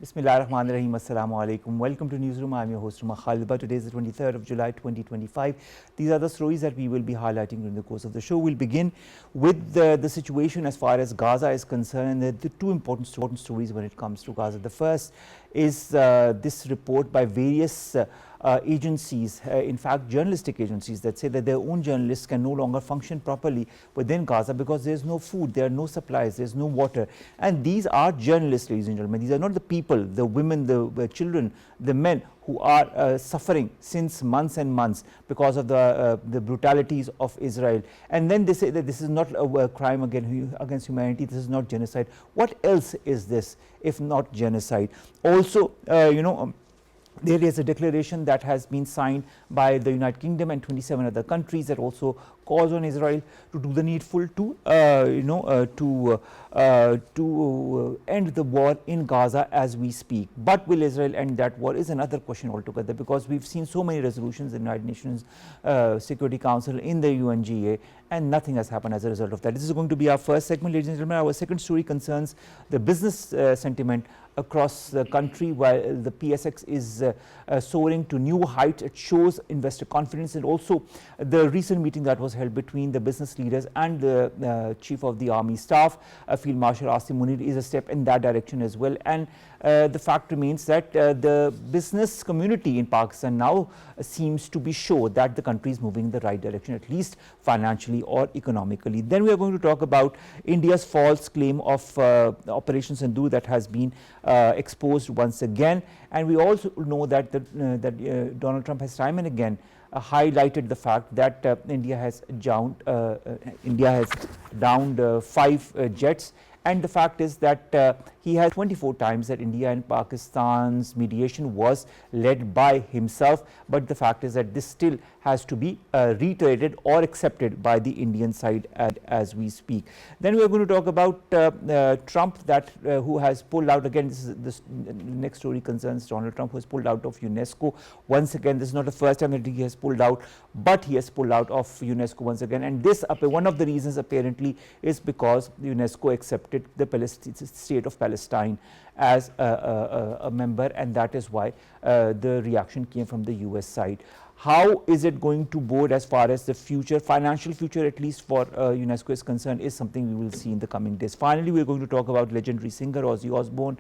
Bismillahirrahmanirrahim. Assalamu alaikum. Welcome to Newsroom. I am your host, Khalid. Today is the 23rd of July 2025. These are the stories that we will be highlighting during the course of the show. We'll begin with the situation as far as Gaza is concerned, and the two important stories when it comes to Gaza. The first is this report by various agencies, in fact journalistic agencies, that say that their own journalists can no longer function properly within Gaza because there is no food, there are no supplies, there is no water. And these are journalists, ladies and gentlemen. These are not the people, the women, the children, the men who are suffering since months and months because of the brutalities of Israel. And then they say that this is not a crime against humanity, this is not genocide. What else is this if not genocide? Also, there is a declaration that has been signed by the United Kingdom and 27 other countries that also calls on Israel to do the needful to end the war in Gaza as we speak. But will Israel end that war is another question altogether, because we've seen so many resolutions in the United Nations Security Council, in the UNGA, and nothing has happened as a result of that. This is going to be our first segment, ladies and gentlemen. Our second story concerns the business sentiment across the country. While the PSX is soaring to new heights, it shows investor confidence, and also the recent meeting that was held between the business leaders and the Chief of the Army Staff, Field Marshal Ozzy Osbourne, is a step in that direction as well. And the fact remains that the business community in Pakistan now seems to be sure that the country is moving in the right direction, at least financially or economically. Then we are going to talk about India's false claim of Operation Sindoor that has been exposed once again. And we also know that Donald Trump has time and again highlighted the fact that India has downed 5 jets. And the fact is that he has 24 times that India and Pakistan's mediation was led by himself. But the fact is that this still has to be reiterated or accepted by the Indian side as we speak. Then we are going to talk about Trump, who has pulled out again. This next story concerns Donald Trump, who has pulled out of UNESCO once again. This is not the first time that he has pulled out, but he has pulled out of UNESCO once again. And this, one of the reasons apparently, is because UNESCO accepted the state of Palestine as a member, and that is why the reaction came from the US side. How is it going to bode as far as the future, financial future at least, for UNESCO is concerned, is something we will see in the coming days. Finally, we are going to talk about legendary singer Ozzy Osbourne,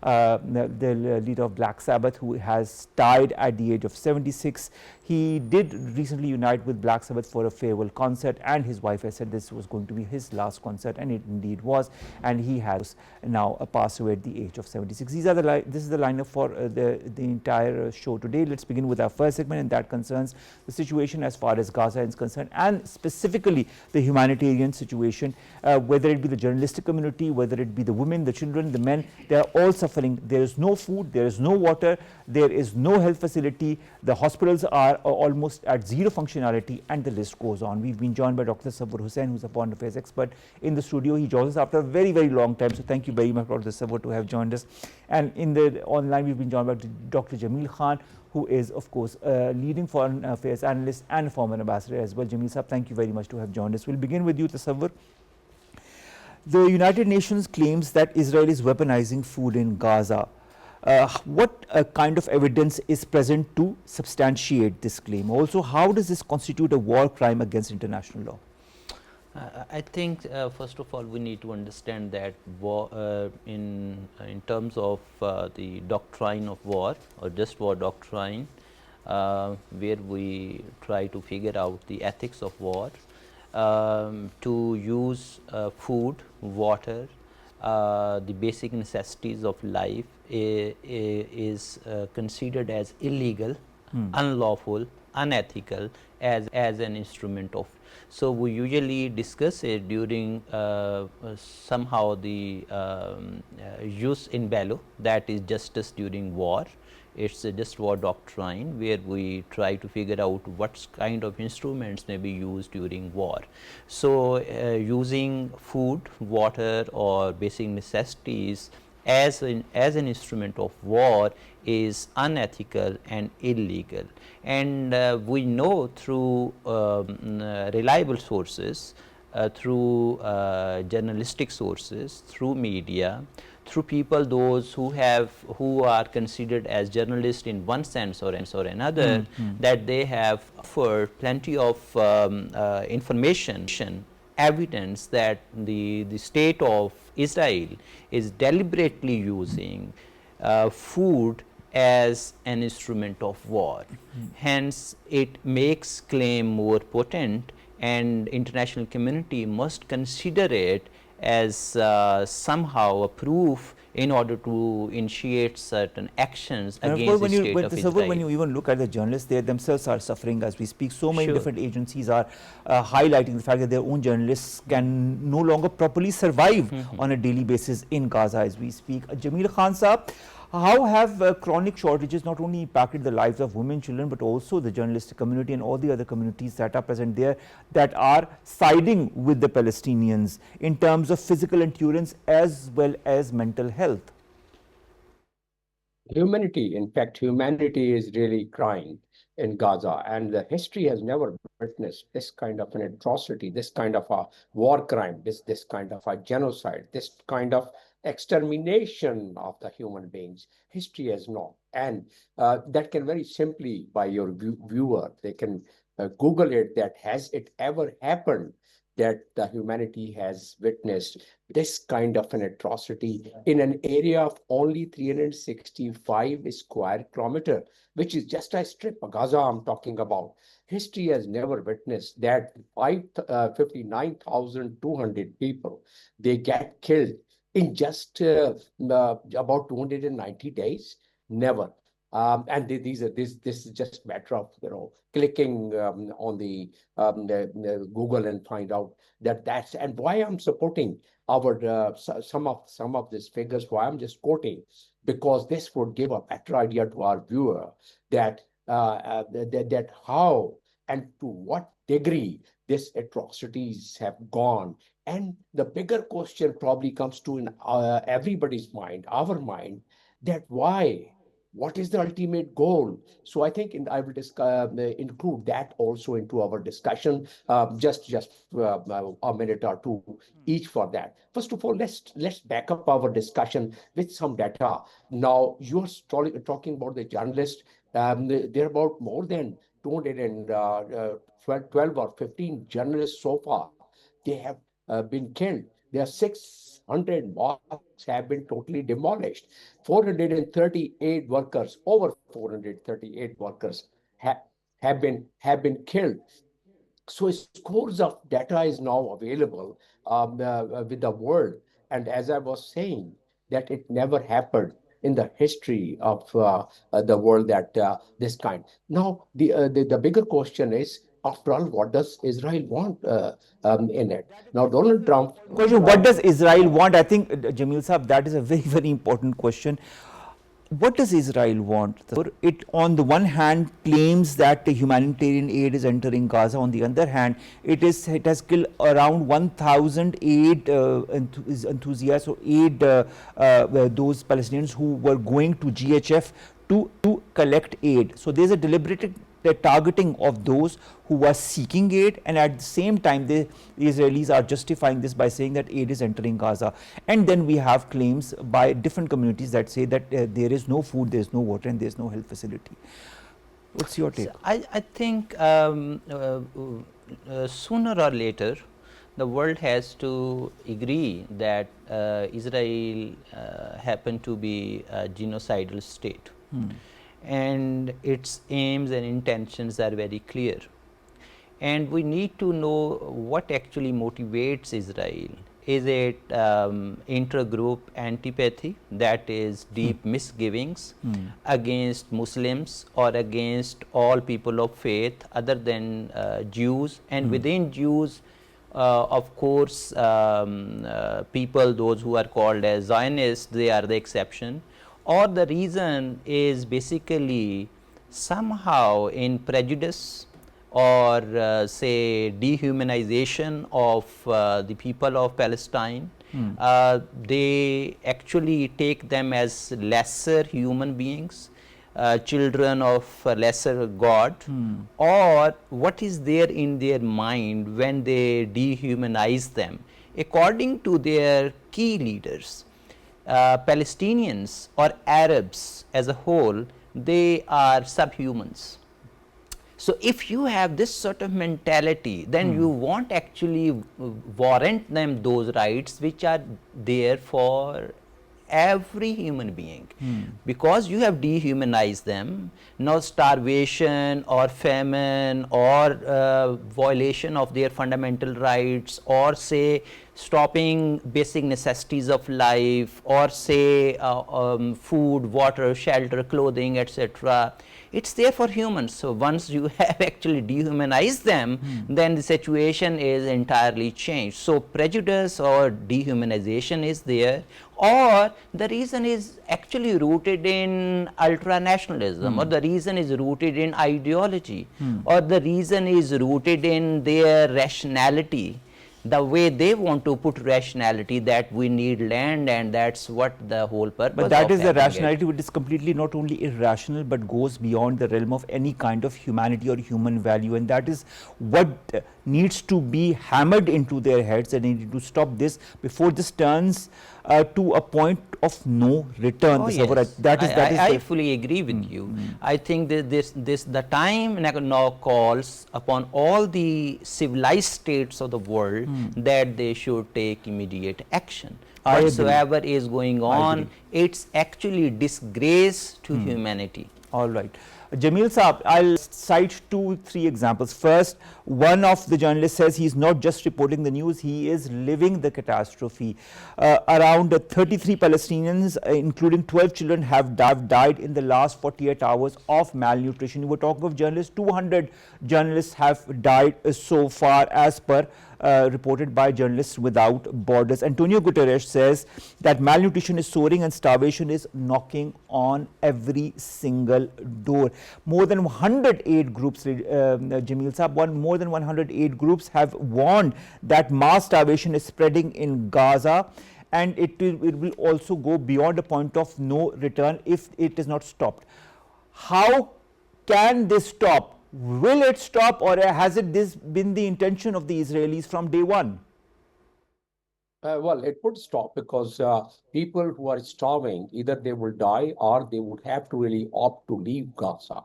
the leader of Black Sabbath, who has died at the age of 76. He did recently unite with Black Sabbath for a farewell concert, and his wife has said this was going to be his last concert, and it indeed was. And he has now passed away at the age of 76. This is the lineup for the entire show today. Let's begin with our first segment, and that concerns the situation as far as Gaza is concerned, and specifically the humanitarian situation, whether it be the journalistic community, whether it be the women, the children, the men. They are all suffering. There is no food, there is no water, there is no health facility. The hospitals are almost at zero functionality, and the list goes on. We've been joined by Dr. Tasawwur Hussain, who's a foreign affairs expert in the studio. He joins us after a very, very long time. So thank you very much, Dr. Tasawwur, to have joined us. And in the online, we've been joined by Dr. Jamil Khan, who is, of course, a leading foreign affairs analyst and a former ambassador as well. Jamil Saab, thank you very much to have joined us. We'll begin with you, Tasawwur. The United Nations claims that Israel is weaponizing food in Gaza. What kind of evidence is present to substantiate this claim? Also, how does this constitute a war crime against international law? I think first of all we need to understand that war, in terms of the doctrine of war, or just war doctrine, where we try to figure out the ethics of war, to use food, water, the basic necessities of life is considered as illegal, unlawful, unethical as an instrument of. So we usually discuss it during somehow the jus in bello, that is justice during war. It's a just war doctrine where we try to figure out what kind of instruments may be used during war. So using food, water, or basic necessities as an instrument of war is unethical and illegal. And we know through reliable sources, through journalistic sources, through media, through people those who are considered as journalists in one sense or another, that they have offered plenty of information, evidence that the state of Israel is deliberately using food as an instrument of war. Hence, it makes claim more potent, and international community must consider it as somehow a proof in order to initiate certain actions And against the state of Israel. when you even look at the journalists, they themselves are suffering as we speak. So many Sure. different agencies are highlighting the fact that their own journalists can no longer properly survive on a daily basis in Gaza as we speak. Jamil Khan Saab, how have chronic shortages not only impacted the lives of women, children, but also the journalistic community and all the other communities that are present there, that are siding with the Palestinians in terms of physical endurance as well as mental health? Humanity, in fact, humanity is really crying in Gaza, and the history has never witnessed this kind of an atrocity, this kind of a war crime, this kind of a genocide, this kind of extermination of the human beings. History has not. And that can very simply, by your viewer, they can Google it, that has it ever happened that the humanity has witnessed this kind of an atrocity in an area of only 365 square kilometer, which is just a strip of Gaza I'm talking about. History has never witnessed that 59,200 people, they get killed in just about 290 days. Never. And this is just a matter of clicking on the Google and find out that's, and why I'm supporting our some of these figures. Why I'm just quoting, because this would give a better idea to our viewer that that how and to what degree these atrocities have gone. And the bigger question probably comes to in everybody's mind, our mind, that why? What is the ultimate goal? So I think I will include that also into our discussion. Just a minute or two each for that. First of all, let's back up our discussion with some data. Now you're talking about the journalists. There are about more than 212 or 15 journalists so far. They have been killed. There are 600 mosques have been totally demolished. 438 workers, over 438 workers have been killed. So scores of data is now available with the world. And as I was saying, that it never happened in the history of the world that this kind. Now, the bigger question is, after all, what does Israel want in it? Now, Donald Trump... Question, what does Israel want? I think, Jamil Saab, that is a very, very important question. What does Israel want? It, on the one hand, claims that the humanitarian aid is entering Gaza. On the other hand, it has killed around 1,000 aid enthusiasts or aid those Palestinians who were going to GHF to collect aid. So there's a deliberate targeting of those who are seeking aid, and at the same time the Israelis are justifying this by saying that aid is entering Gaza. And then we have claims by different communities that say that there is no food, there is no water, and there is no health facility. What's your take? So I think sooner or later the world has to agree that Israel happened to be a genocidal state. And its aims and intentions are very clear. And we need to know what actually motivates Israel. Is it intergroup antipathy, that is deep misgivings against Muslims or against all people of faith other than Jews, and within Jews, of course, people, those who are called as Zionists, they are the exception. Or the reason is basically somehow in prejudice or say dehumanization of the people of Palestine. They actually take them as lesser human beings, children of a lesser God, or what is there in their mind when they dehumanize them according to their key leaders. Palestinians or Arabs as a whole, they are subhumans. So, if you have this sort of mentality, then you won't actually warrant them those rights which are there for every human being, because you have dehumanized them. Now starvation or famine or violation of their fundamental rights, or say stopping basic necessities of life, or say food, water, shelter, clothing, etc., it's there for humans. So, once you have actually dehumanized them, then the situation is entirely changed. So, prejudice or dehumanization is there, or the reason is actually rooted in ultra-nationalism, or the reason is rooted in ideology, or the reason is rooted in their rationality, the way they want to put rationality, that we need land and that's what the whole purpose. But that is the rationality which is completely not only irrational but goes beyond the realm of any kind of humanity or human value, and that is what needs to be hammered into their heads, and they need to stop this before this turns to a point of no return. Oh, yes. I fully agree with you. I think that the time now calls upon all the civilized states of the world that they should take immediate action. Whatsoever is going on, it's actually disgrace to humanity. All right. Jamil Saab, I'll cite 2-3 examples. First, one of the journalists says he's not just reporting the news, he is living the catastrophe. Around 33 Palestinians, including 12 children, have died in the last 48 hours of malnutrition. You were talking of journalists, 200 journalists have died so far, as per reported by Journalists Without Borders. Antonio Guterres says that malnutrition is soaring and starvation is knocking on every single door. More than 108 groups, Jamil Saab, more than 108 groups have warned that mass starvation is spreading in Gaza, and it will also go beyond a point of no return if it is not stopped. How can this stop? Will it stop, or has this been the intention of the Israelis from day one? Well, it would stop because people who are starving, either they will die or they would have to really opt to leave Gaza.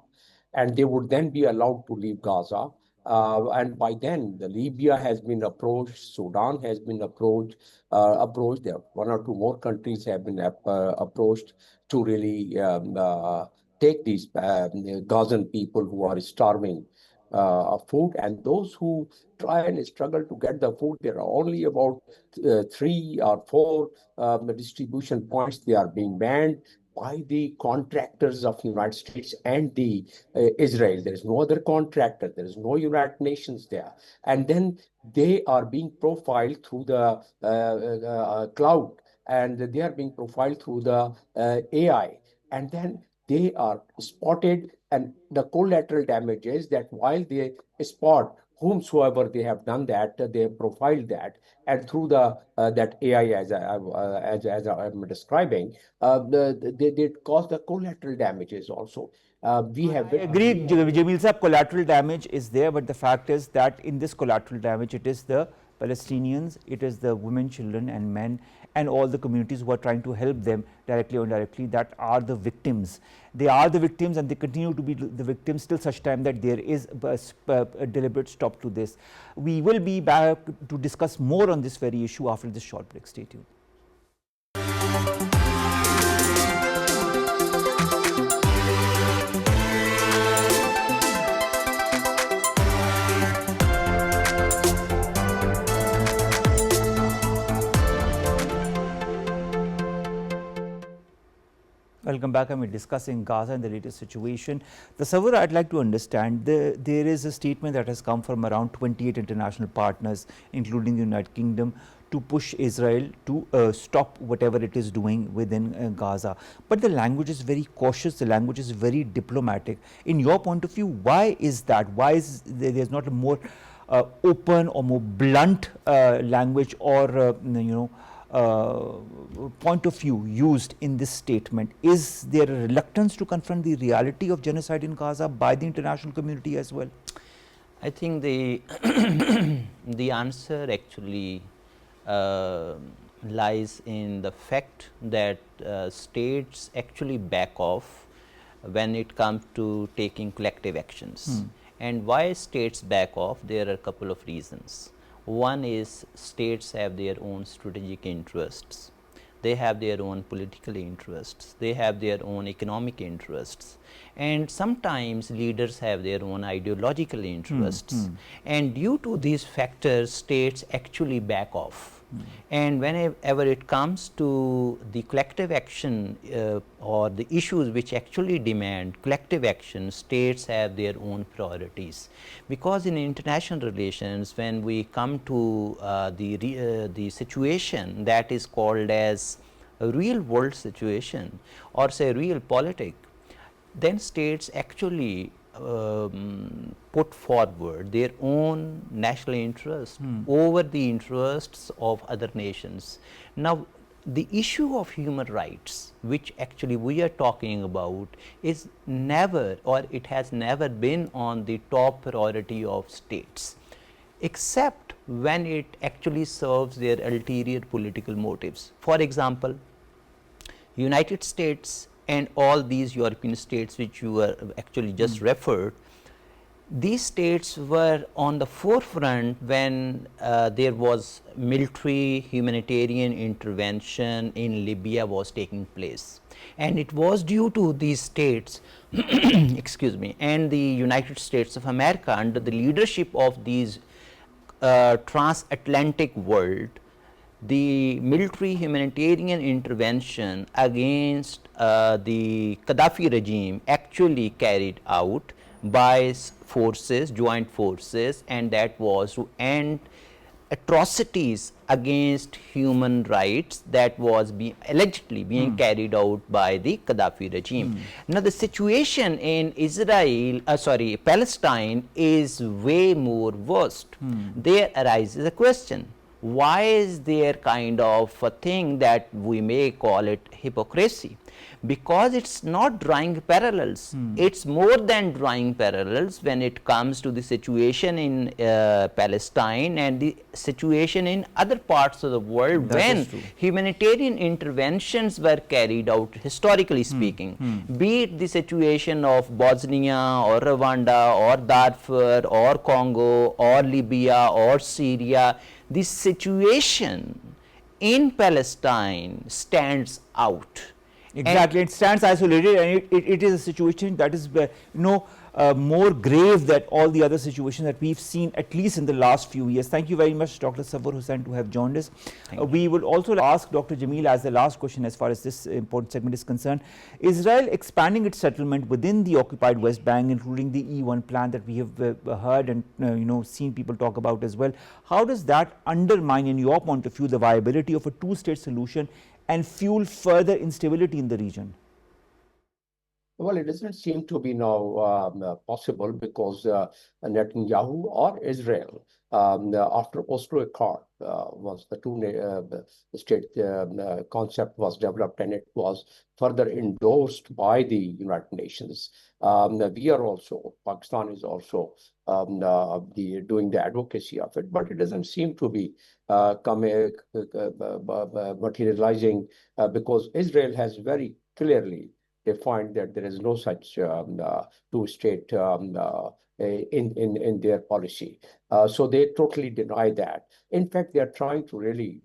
And they would then be allowed to leave Gaza. And by then, Libya has been approached, Sudan has been approached. There, one or two more countries have been approached to really take these Gazan people who are starving food, and those who try and struggle to get the food, there are only about 3 or 4 distribution points. They are being banned by the contractors of the United States and the Israel. There is no other contractor. There is no United Nations there. And then they are being profiled through the cloud, and they are being profiled through the AI. And then they are spotted, and the collateral damage is that while they spot whomsoever they have done that, they have profiled that, and through the that AI, as I'm describing, they cause the collateral damages also. We have agreed, Jamil Saab, collateral damage is there, but the fact is that in this collateral damage, it is the Palestinians, it is the women, children and men, and all the communities who are trying to help them directly or indirectly, that are the victims. They are the victims, and they continue to be the victims till such time that there is a deliberate stop to this. We will be back to discuss more on this very issue after this short break. Stay tuned. Welcome back. I'm discussing Gaza and the latest situation. The Savur, I'd like to understand, there is a statement that has come from around 28 international partners, including the United Kingdom, to push Israel to stop whatever it is doing within Gaza. But the language is very cautious, the language is very diplomatic. In your point of view, why is that? Why is there's not a more open or more blunt language or, point of view used in this statement? Is there a reluctance to confront the reality of genocide in Gaza by the international community as well? I think the the answer actually lies in the fact that states actually back off when it comes to taking collective actions. And why states back off? There are a couple of reasons. One is states have their own strategic interests, they have their own political interests, they have their own economic interests, and sometimes leaders have their own ideological interests. And due to these factors, states actually back off. And whenever it comes to the collective action or the issues which actually demand collective action, states have their own priorities. Because in international relations, when we come to the situation that is called as a real world situation or say real politic, then states actually put forward their own national interest over the interests of other nations. Now, the issue of human rights, which actually we are talking about, is never, or it has never been on the top priority of states, except when it actually serves their ulterior political motives. For example, United States and all these European states which you were actually just referred, these states were on the forefront when there was military humanitarian intervention in Libya was taking place. And it was due to these states excuse me, and the United States of America under the leadership of these transatlantic world, the military humanitarian intervention against the Gaddafi regime actually carried out by forces, joint forces, and that was to end atrocities against human rights that was allegedly being carried out by the Gaddafi regime. Now, the situation in Palestine is way more worst. There arises a question: why is there kind of a thing that we may call it hypocrisy? Because it's not drawing parallels. It's more than drawing parallels when it comes to the situation in Palestine and the situation in other parts of the world when humanitarian interventions were carried out, historically speaking, be it the situation of Bosnia or Rwanda or Darfur or Congo or Libya or Syria. The situation in Palestine stands out. Exactly, it stands isolated, and it is a situation that is more grave than all the other situations that we've seen, at least in the last few years. Thank you very much, Dr. Safwar Hussain, to have joined us. We will also ask Dr. Jameel as the last question as far as this important segment is concerned. Israel expanding its settlement within the occupied West Bank, including the E1 plan that we have heard and seen people talk about as well. How does that undermine, in your point of view, the viability of a two-state solution and fuel further instability in the region? Well, it doesn't seem to be now possible because Netanyahu or Israel, after Oslo Accord was the two-state concept was developed, and it was further endorsed by the United Nations. We are also, Pakistan is also doing the advocacy of it, but it doesn't seem to be materializing because Israel has very clearly defined that there is no such two-state in their policy. So they totally deny that. In fact, they are trying to really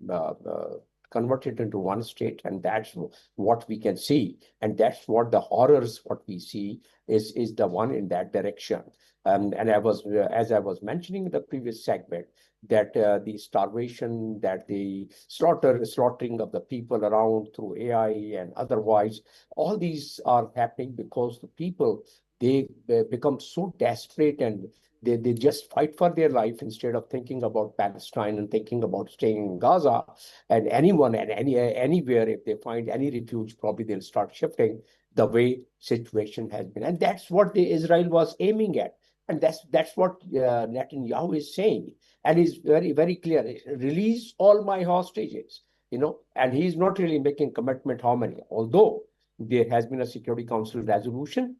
convert it into one state, and that's what we can see. And that's what the horrors, what we see is the one in that direction. And as I was mentioning in the previous segment, that the starvation, that the slaughtering of the people around through AI and otherwise, all these are happening because the people, they become so desperate and they just fight for their life instead of thinking about Palestine and thinking about staying in Gaza. And anyone and anywhere, if they find any refuge, probably they'll start shifting the way situation has been. And that's what the Israel was aiming at. And that's what Netanyahu is saying. And he's very, very clear. Release all my hostages, and he's not really making commitment how many, although there has been a Security Council resolution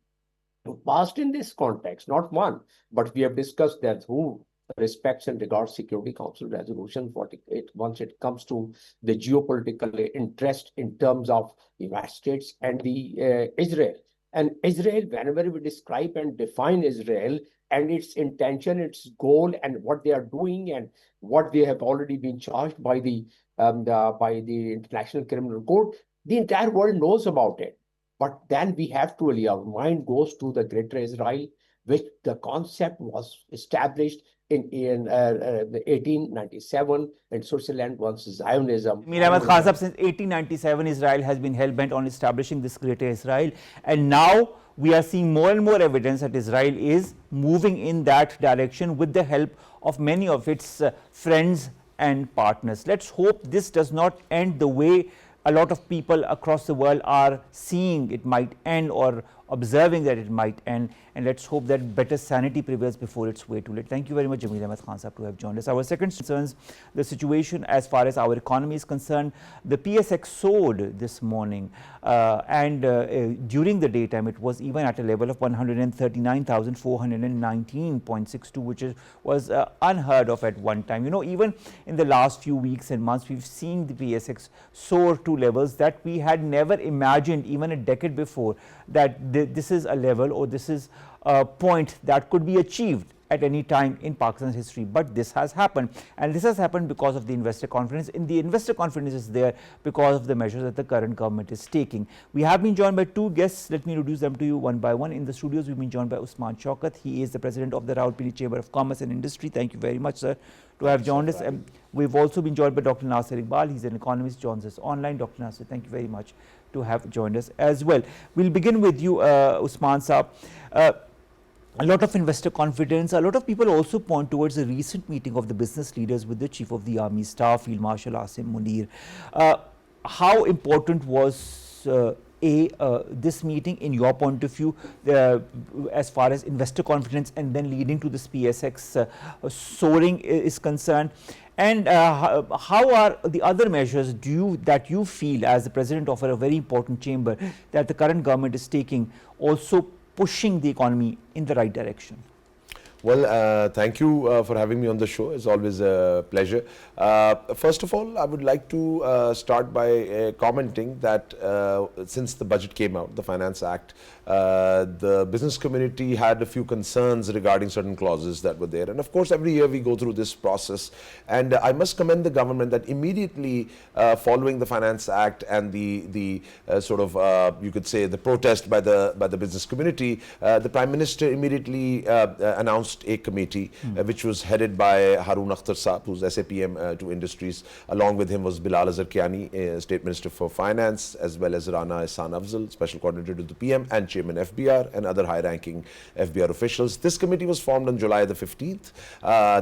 passed in this context, not one, but we have discussed that who respects and regards Security Council resolution 48 once it comes to the geopolitical interest in terms of the United States and the Israel. And Israel, whenever we describe and define Israel and its intention, its goal, and what they are doing, and what they have already been charged by the International Criminal Court, the entire world knows about it. But then we have to really, our mind goes to the Greater Israel, which the concept was established in 1897 in Switzerland once Zionism. Mir Ahmed Khan Sahab, since 1897, Israel has been hell-bent on establishing this Greater Israel, and now we are seeing more and more evidence that Israel is moving in that direction with the help of many of its friends and partners. Let's hope this does not end the way a lot of people across the world are seeing it might end, or observing that it might end, and let's hope that better sanity prevails before it's way too late. Thank you very much, Jameel Ahmed Khan Sahab, to have joined us. Our second concerns the situation as far as our economy is concerned. The PSX soared this morning, and during the daytime it was even at a level of 139,419.62, which was unheard of at one time. You know, even in the last few weeks and months, we've seen the PSX soar to levels that we had never imagined even a decade before, that this is a level, or this is a point that could be achieved at any time in Pakistan's history. But this has happened, and this has happened because of the investor confidence. And the investor confidence is there because of the measures that the current government is taking. We have been joined by two guests. Let me introduce them to you one by one. In the studios, we've been joined by Usman Shaukat. He is the president of the Rawalpindi Chamber of Commerce and Industry. Thank you very much, sir, to have joined us. We've also been joined by Dr. Nasir Iqbal. He's an economist, joins us online. Dr. Nasir, thank you very much to have joined us as well. We'll begin with you, Usman Saab. A lot of investor confidence. A lot of people also point towards a recent meeting of the business leaders with the Chief of the Army Staff, Field Marshal Munir. How important was this meeting in your point of view, as far as investor confidence and then leading to this PSX soaring is concerned? And how are the other measures that you feel as the president of a very important chamber that the current government is taking, also pushing the economy in the right direction? Well, thank you for having me on the show. It's always a pleasure. First of all, I would like to start by commenting that since the budget came out, the Finance Act, the business community had a few concerns regarding certain clauses that were there. And of course, every year we go through this process. And I must commend the government that immediately following the Finance Act and the sort of, you could say, the protest by the business community, the Prime Minister immediately announced a committee which was headed by Haroon Akhtar Saab, who's SAPM to Industries. Along with him was Bilal Azhar Kiani, State Minister for Finance, as well as Rana Ihsan Afzal, Special Coordinator to the PM, and Chairman FBR, and other high-ranking FBR officials. This committee was formed on July the 15th.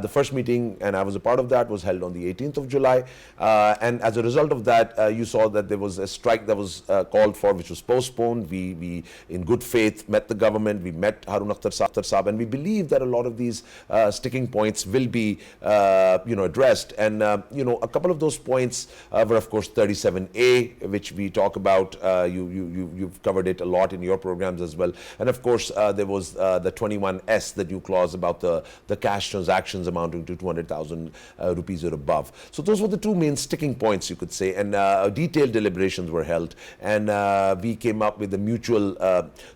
The first meeting, and I was a part of that, was held on the 18th of July. And as a result of that, you saw that there was a strike that was called for, which was postponed. We in good faith, met the government. We met Haroon Akhtar Saab, and we believe that a lot of these sticking points will be addressed. And a couple of those points were, of course, 37A, which we talk about. You've covered it a lot in your programs as well. And of course, there was the 21S, the new clause about the cash transactions amounting to 200,000 rupees or above. So those were the two main sticking points, you could say. And detailed deliberations were held, and we came up with a mutual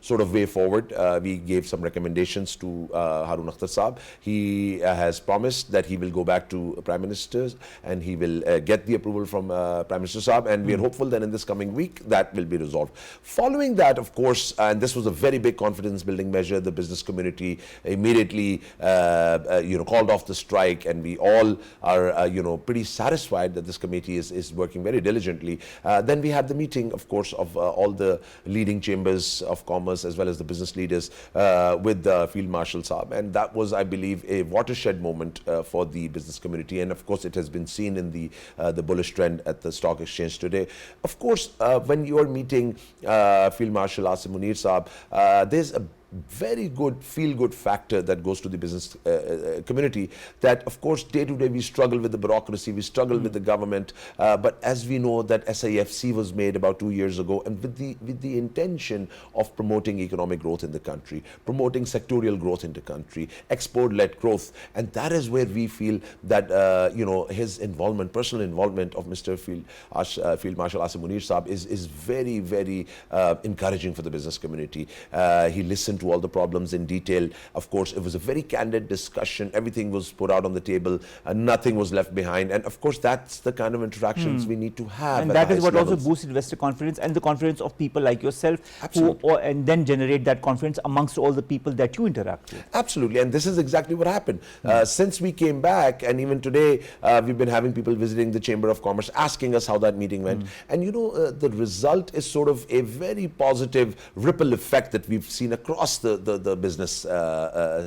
sort of way forward. We gave some recommendations to Haroon Akhtar Saab. He has promised that he will go back to Prime Minister and he will get the approval from Prime Minister Saab, and we are hopeful that in this coming week that will be resolved. Following that, of course, and this was a very big confidence building measure, the business community immediately called off the strike, and we all are pretty satisfied that this committee is working very diligently. Then we had the meeting, of course, of all the leading chambers of commerce as well as the business leaders with the Field Marshal Saab, and that was, I believe, a watershed moment for the business community. And of course, it has been seen in the bullish trend at the stock exchange today. Of course, when you are meeting Field Marshal Munir Saab, there's a very good feel-good factor that goes to the business community, that of course day to day we struggle with the bureaucracy, we struggle with the government, but as we know that SIFC was made about 2 years ago, and with the intention of promoting economic growth in the country, promoting sectorial growth in the country, export-led growth, and that is where we feel that his involvement, personal involvement of Mr. Field Marshal Asim Munir Saab is very, very encouraging for the business community. He listened to all the problems in detail. Of course, it was a very candid discussion. Everything was put out on the table, and nothing was left behind. And of course, that's the kind of interactions we need to have. And that is what also boosts investor confidence and the confidence of people like yourself, and then generate that confidence amongst all the people that you interact with. Absolutely, and this is exactly what happened. Since we came back, and even today, we've been having people visiting the Chamber of Commerce, asking us how that meeting went. And the result is sort of a very positive ripple effect that we've seen across the business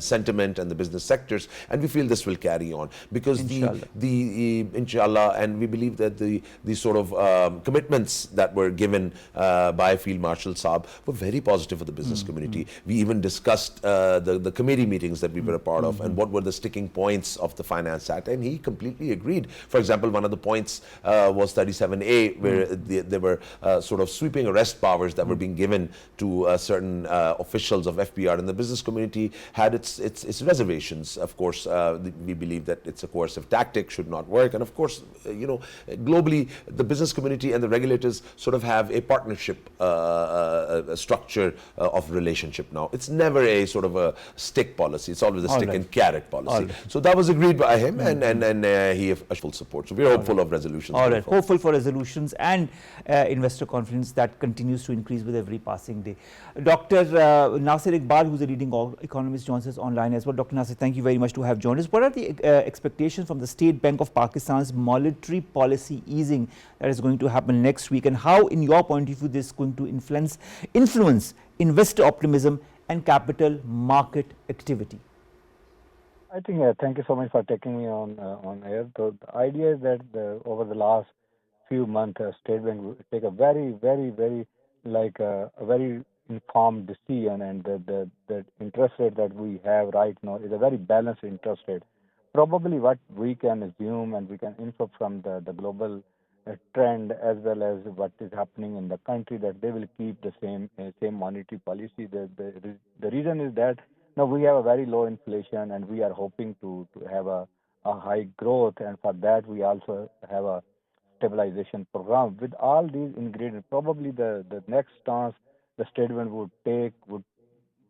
sentiment and the business sectors, and we feel this will carry on, because inshallah, and we believe that the sort of commitments that were given by Field Marshal Saab were very positive for the business community. We even discussed the committee meetings that we were a part of, and what were the sticking points of the Finance Act, and he completely agreed. For example, one of the points was 37A, where there were sort of sweeping arrest powers that were being given to certain officials of FPR, and the business community had its reservations. Of course, we believe that it's a coercive tactic, should not work, and of course, globally, the business community and the regulators sort of have a partnership structure of relationship now. It's never a sort of a stick policy. It's always a stick and carrot policy. So that was agreed by him, and he has full support. So we're hopeful of resolutions. All right, hopeful for resolutions and investor confidence that continues to increase with every passing day. Dr. Nasir Iqbal, who's a leading economist, joins us online as well. Dr. Nasir, thank you very much to have joined us. What are the expectations from the State Bank of Pakistan's monetary policy easing that is going to happen next week, and how, in your point of view, this is going to influence investor optimism and capital market activity? I think, thank you so much for taking me on air. So the idea is that over the last few months, State Bank will take a very, very, very a very informed decision, and the interest rate that we have right now is a very balanced interest rate. Probably what we can assume and we can infer from the global trend, as well as what is happening in the country, that they will keep the same monetary policy. The reason is that now we have a very low inflation, and we are hoping to have a high growth, and for that we also have a stabilization program. With all these ingredients, probably the next stance the State Bank would take would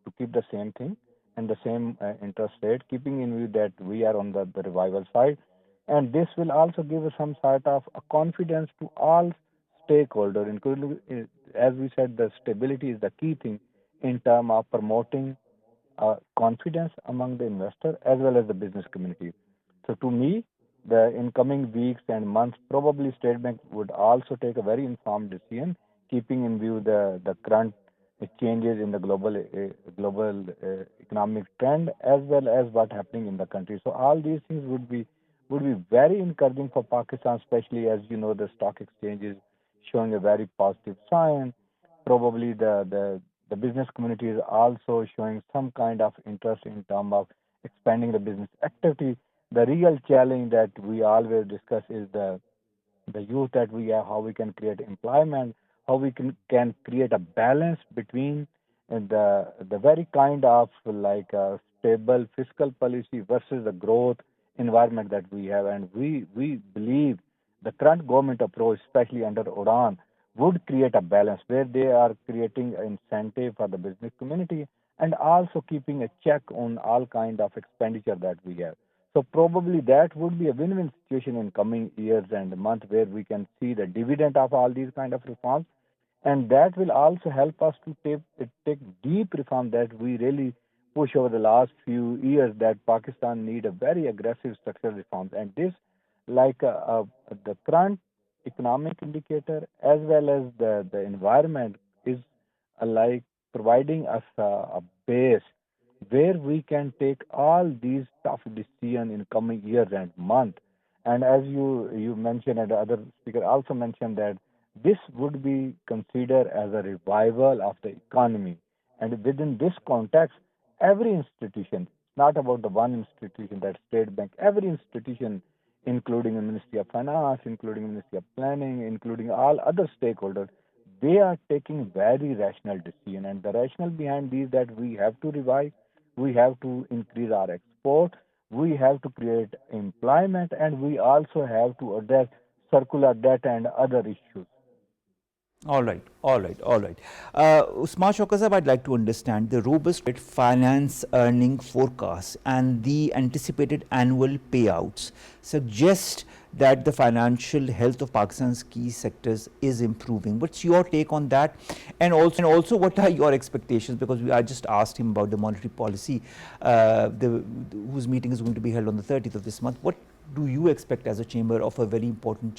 to keep the same thing and the same interest rate, keeping in view that we are on the revival side. And this will also give us some sort of a confidence to all stakeholders, including, as we said, the stability is the key thing in terms of promoting confidence among the investor as well as the business community. So to me, the incoming weeks and months, probably State Bank would also take a very informed decision, keeping in view the current changes in the global economic trend as well as what's happening in the country. So all these things would be very encouraging for Pakistan, especially as you know the stock exchange is showing a very positive sign. Probably the business community is also showing some kind of interest in terms of expanding the business activity. The real challenge that we always discuss is the youth that we have, how we can create employment, how we can create a balance between the very kind of stable fiscal policy versus the growth environment that we have. And we believe the current government approach, especially under Udan, would create a balance where they are creating an incentive for the business community and also keeping a check on all kind of expenditure that we have. So probably that would be a win-win situation in coming years and months, where we can see the dividend of all these kind of reforms, and that will also help us to take deep reform that we really push over the last few years, that Pakistan need a very aggressive structural reforms. And this, the current economic indicator as well as the environment is providing us a base where we can take all these tough decisions in coming years and months. And as you mentioned, and the other speaker also mentioned, that this would be considered as a revival of the economy. And within this context, every institution, not about the one institution, that State Bank, every institution, including the Ministry of Finance, including the Ministry of Planning, including all other stakeholders, they are taking very rational decision. And the rationale behind these that we have to revive, we have to increase our export, we have to create employment, and we also have to address circular debt and other issues. All right, all right, all right. Usman Shaukat Sahab, I'd like to understand the robust finance earning forecast and the anticipated annual payouts suggest that the financial health of Pakistan's key sectors is improving. What's your take on that? And also what are your expectations? Because I just asked him about the monetary policy, whose meeting is going to be held on the 30th of this month. What do you expect as a chamber of a very important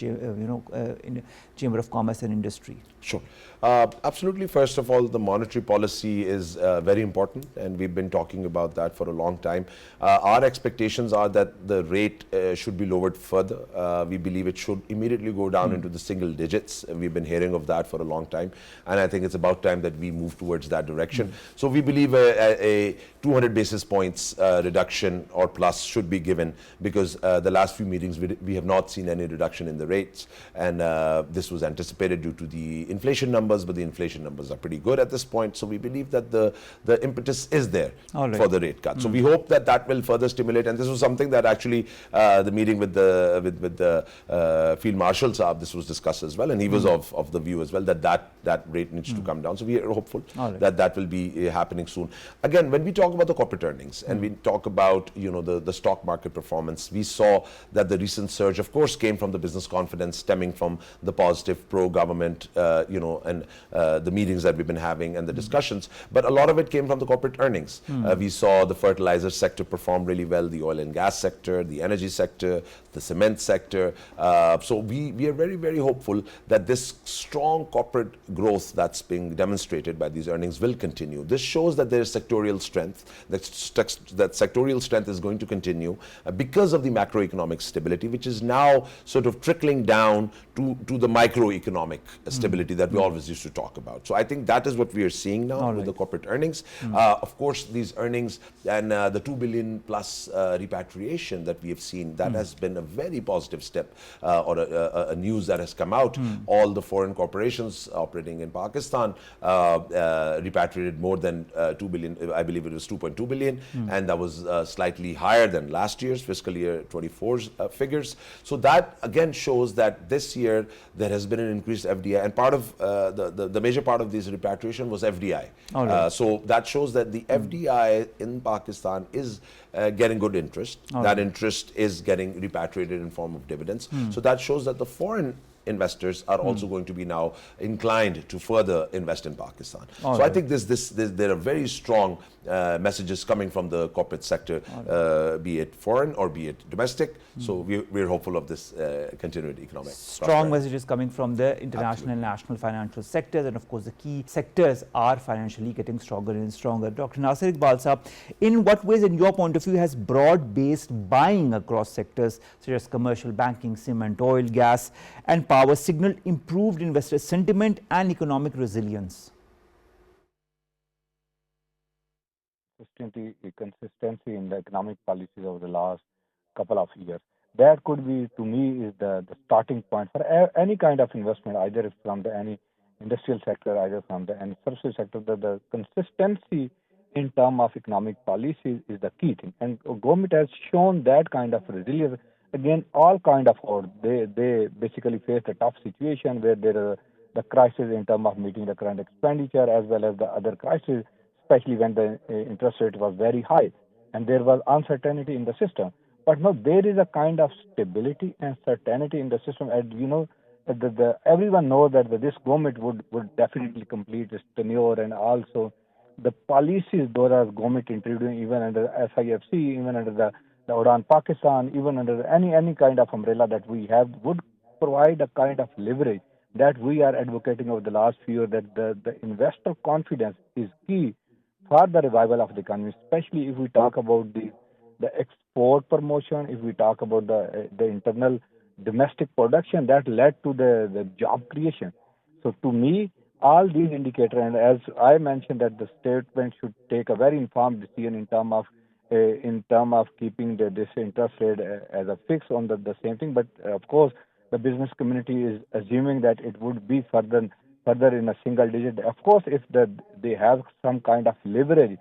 chamber of commerce and industry? Sure. Absolutely. First of all, the monetary policy is very important, and we've been talking about that for a long time. Our expectations are that the rate should be lowered further. We believe it should immediately go down into the single digits. We've been hearing of that for a long time, and I think it's about time that we move towards that direction. So we believe a 200 basis points reduction or plus should be given, because the last few meetings we have not seen any reduction in the rates, and this was anticipated due to the inflation numbers, but the inflation numbers are pretty good at this point. So we believe that the impetus is there for the rate cut. So we hope that that will further stimulate, and this was something that actually the meeting with the Field Marshal Saab, this was discussed as well, and he was of the view as well that rate needs to come down. So we are hopeful that that will be happening soon. Again, when we talk about the corporate earnings and we talk about the stock market performance, we saw that the recent surge, of course, came from the business confidence stemming from the positive pro-government, and the meetings that we've been having and the discussions. But a lot of it came from the corporate earnings. We saw the fertilizer sector perform really well, the oil and gas sector, the energy sector, the cement sector. So we are very, very hopeful that this strong corporate growth that's being demonstrated by these earnings will continue. This shows that there is sectorial strength, that sectorial strength is going to continue because of the macroeconomic stability, which is now sort of trickling down to the microeconomic stability that we always used to talk about. So I think that is what we are seeing now with the corporate earnings. Of course, these earnings and the 2 billion plus repatriation that we have seen, that has been a very positive step or a news that has come out. All the foreign corporations operating in Pakistan repatriated more than 2 billion, I believe it was 2.2 billion, and that was slightly higher than last year's fiscal year 24's figures. So that again shows that this year there has been an increased FDI, and part of the major part of this repatriation was FDI. So that shows that the FDI in Pakistan is getting good interest. That interest is getting repatriated in form of dividends. So that shows that the foreign investors are also going to be now inclined to further invest in Pakistan. So I think there are very strong messages coming from the corporate sector, be it foreign or be it domestic. So we're hopeful of this continued economic strong messages coming from the international and national financial sectors, and of course the key sectors are financially getting stronger and stronger. Dr. Nasir Iqbal Saab, in what ways, in your point of view, has broad-based buying across sectors such as commercial banking, cement, oil, gas and power signaled improved investor sentiment and economic resilience? Consistency in the economic policies over the last couple of years. That could be, to me, is the starting point for any kind of investment, either from any industrial sector, either from any services sector. The consistency in terms of economic policies is the key thing. And government has shown that kind of resilience. Again, all kind of, or they basically face a tough situation where there are the crisis in terms of meeting the current expenditure as well as the other crises, especially when the interest rate was very high and there was uncertainty in the system. But now there is a kind of stability and certainty in the system. And everyone knows that this government would definitely complete its tenure, and also the policies those are government introducing, even under SIFC, even under the Udan Pakistan, even under any kind of umbrella that we have, would provide a kind of leverage that we are advocating over the last few years, that the investor confidence is key for the revival of the economy, especially if we talk about the export promotion, if we talk about the internal domestic production that led to the job creation. So to me, all these indicators, and as I mentioned, that the statement should take a very informed decision in term of keeping this interest rate as a fix on the same thing. But of course, the business community is assuming that it would be further in a single digit. Of course, if they have some kind of leverage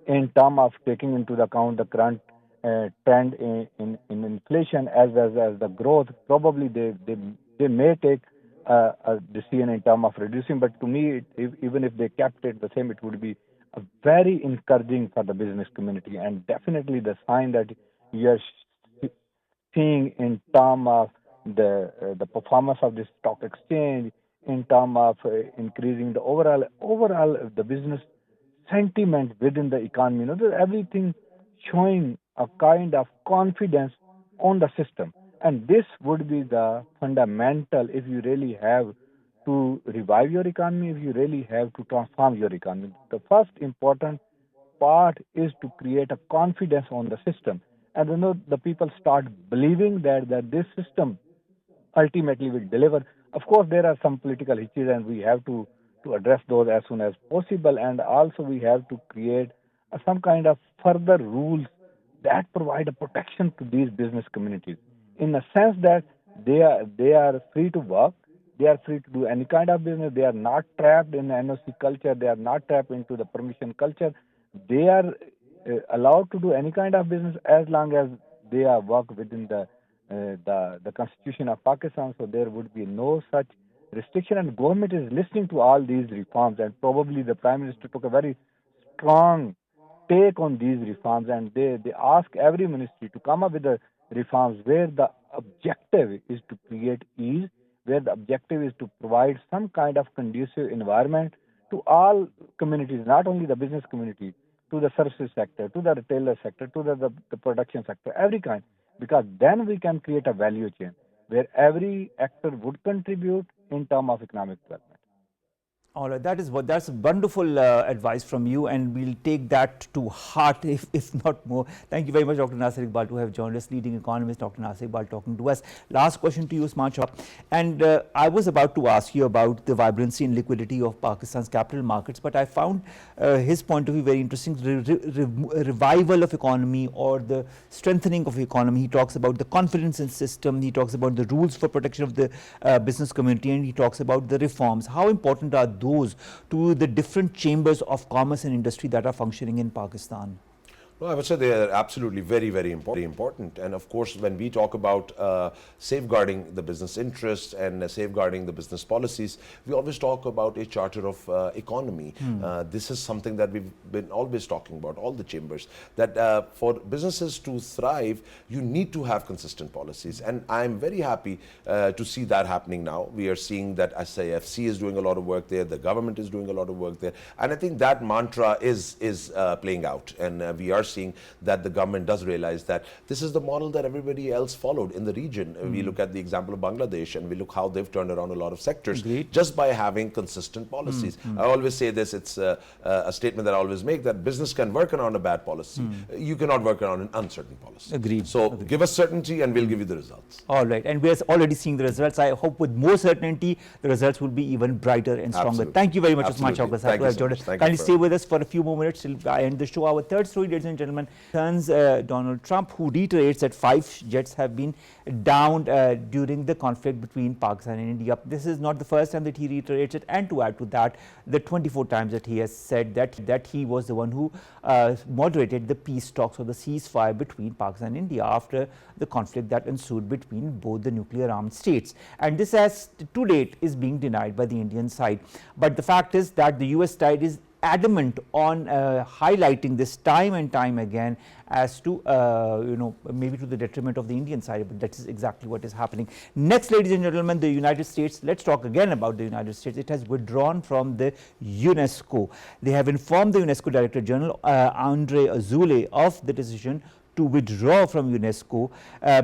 in term of taking into account the current trend in inflation as well as the growth, probably they may take a decision in terms of reducing. But to me, even if they kept it the same, it would be a very encouraging for the business community, and definitely the sign that you are seeing in terms of the performance of the stock exchange, in terms of increasing the overall the business sentiment within the economy. Everything showing a kind of confidence on the system, and this would be the fundamental if you really have to revive your economy, if you really have to transform your economy. The first important part is to create a confidence on the system, and the people start believing that this system ultimately will deliver. Of course, there are some political hitches, and we have to address those as soon as possible. And also, we have to create some kind of further rules that provide a protection to these business communities, in a sense that they are free to work, they are free to do any kind of business. They are not trapped in the NOC culture. They are not trapped into the permission culture. They are allowed to do any kind of business as long as they are work within the Constitution of Pakistan. So there would be no such restriction, and government is listening to all these reforms, and probably the Prime Minister took a very strong take on these reforms, and they ask every ministry to come up with the reforms where the objective is to create ease, where the objective is to provide some kind of conducive environment to all communities, not only the business community, to the services sector, to the retailer sector, to the production sector, every kind, because then we can create a value chain where every actor would contribute in terms of economic development. All right, that's wonderful advice from you, and we'll take that to heart, if not more. Thank you very much, Dr. Nasir Iqbal, to have joined us, leading economist Dr. Nasir Iqbal talking to us. Last question to you, Smart Shop. And I was about to ask you about the vibrancy and liquidity of Pakistan's capital markets, but I found his point of view very interesting. Revival of economy or the strengthening of economy. He talks about the confidence in system. He talks about the rules for protection of the business community, and he talks about the reforms. How important are those to the different chambers of commerce and industry that are functioning in Pakistan? No, I would say they are absolutely very, very important. And of course, when we talk about safeguarding the business interests and safeguarding the business policies, we always talk about a charter of economy. This is something that we've been always talking about, all the chambers, that for businesses to thrive, you need to have consistent policies. And I'm very happy to see that happening now. We are seeing that SIFC is doing a lot of work there, the government is doing a lot of work there. And I think that mantra is playing out. And we are seeing that the government does realize that this is the model that everybody else followed in the region. We look at the example of Bangladesh, and we look how they've turned around a lot of sectors just by having consistent policies. I always say this, it's a statement that I always make, that business can work around a bad policy. You cannot work around an uncertain policy. Agreed. So give us certainty and we'll give you the results. All right, and we're already seeing the results. I hope with more certainty, the results will be even brighter and stronger. Absolutely. Thank you very much, Usman Absolutely. Chaukas. Thank you so much. Kindly stay with us for a few more minutes till I end the show. Our third story, ladies and gentlemen, concerns Donald Trump, who reiterates that 5 jets have been downed during the conflict between Pakistan and India. This is not the first time that he reiterates it, and to add to that, the 24 times that he has said that he was the one who moderated the peace talks or the ceasefire between Pakistan and India after the conflict that ensued between both the nuclear armed states. And this, as to date, is being denied by the Indian side. But the fact is that the US side is adamant on highlighting this time and time again, as to maybe to the detriment of the Indian side, but that is exactly what is happening. Next, ladies and gentlemen, the United States. Let's talk again about the United States. It has withdrawn from the UNESCO. They have informed the UNESCO Director General Andre Azoulay of the decision to withdraw from UNESCO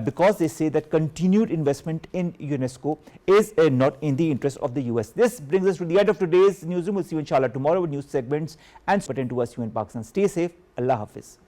because they say that continued investment in UNESCO is not in the interest of the US. This brings us to the end of today's Newsroom. We'll see you inshallah tomorrow with news segments, and attend to us, you in Pakistan. Stay safe. Allah Hafiz.